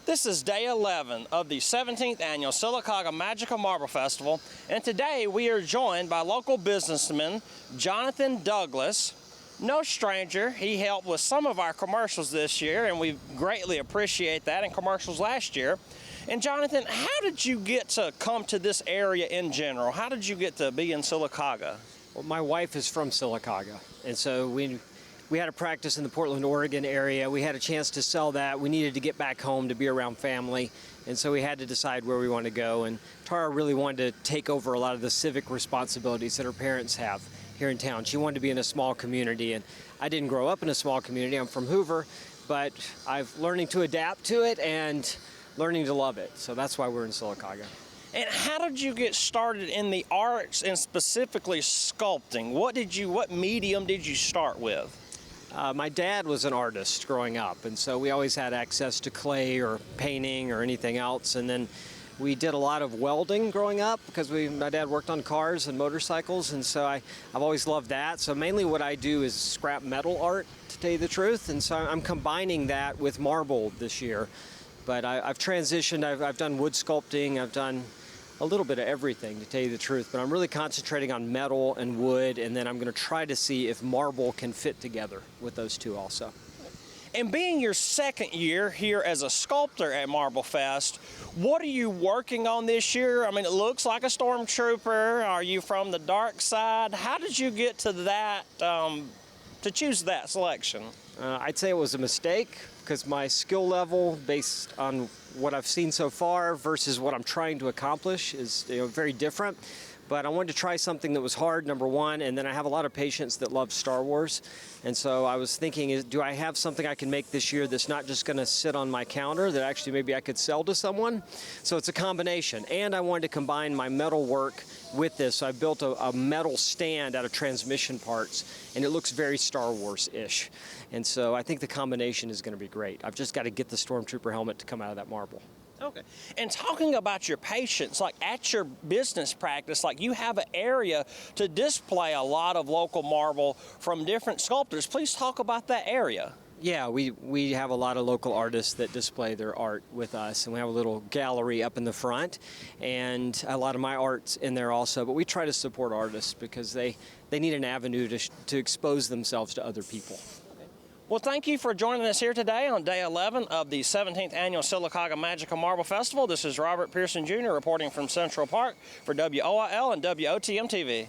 This is day 11 of the 17th annual Sylacauga Magical Marble Festival, and today we are joined by local businessman Jonathon Douglas. No stranger, he helped with some of our commercials this year, and we greatly appreciate that, and commercials last year. And Jonathon, how did you get to come to this area in general? How did you get to be in Sylacauga? Well, my wife is from Sylacauga, and so we had a practice in the Portland, Oregon area. We had a chance to sell that. We needed to get back home to be around family, and so we had to decide where we wanted to go. And Tara really wanted to take over a lot of the civic responsibilities that her parents have here in town. She wanted to be in a small community, and I didn't grow up in a small community. I'm from Hoover, but I've learning to adapt to it and learning to love it. So that's why we're in Sylacauga. And how did you get started in the arts and specifically sculpting? What medium did you start with? My dad was an artist growing up, and so we always had access to clay or painting or anything else. And then we did a lot of welding growing up because my dad worked on cars and motorcycles, and so I've always loved that. So mainly what I do is scrap metal art, to tell you the truth, and so I'm combining that with marble this year. But I've transitioned, I've done wood sculpting, I've done a little bit of everything, to tell you the truth, but I'm really concentrating on metal and wood, and then I'm going to try to see if marble can fit together with those two also. And being your second year here as a sculptor at Marble Fest, what are you working on this year? I mean, it looks like a stormtrooper. Are you from the dark side? How did you get to that, to choose that selection? I'd say it was a mistake because my skill level, based on what I've seen so far versus what I'm trying to accomplish, is very different. But I wanted to try something that was hard, number one, and then I have a lot of patients that love Star Wars. And so I was thinking, do I have something I can make this year that's not just going to sit on my counter, that actually maybe I could sell to someone? So it's a combination. And I wanted to combine my metal work with this. So I built a metal stand out of transmission parts, and it looks very Star Wars-ish. And so I think the combination is going to be great. I've just got to get the Stormtrooper helmet to come out of that marble. Okay. And talking about your patients, like at your business practice, like you have an area to display a lot of local marble from different sculptors. Please talk about that area. Yeah, we have a lot of local artists that display their art with us, and we have a little gallery up in the front, and a lot of my art's in there also. But we try to support artists because they need an avenue to expose themselves to other people. Well, thank you for joining us here today on day 11 of the 17th annual Sylacauga Magical Marble Festival. This is Robert Pearson Jr. reporting from Central Park for WOIL and WOTM TV.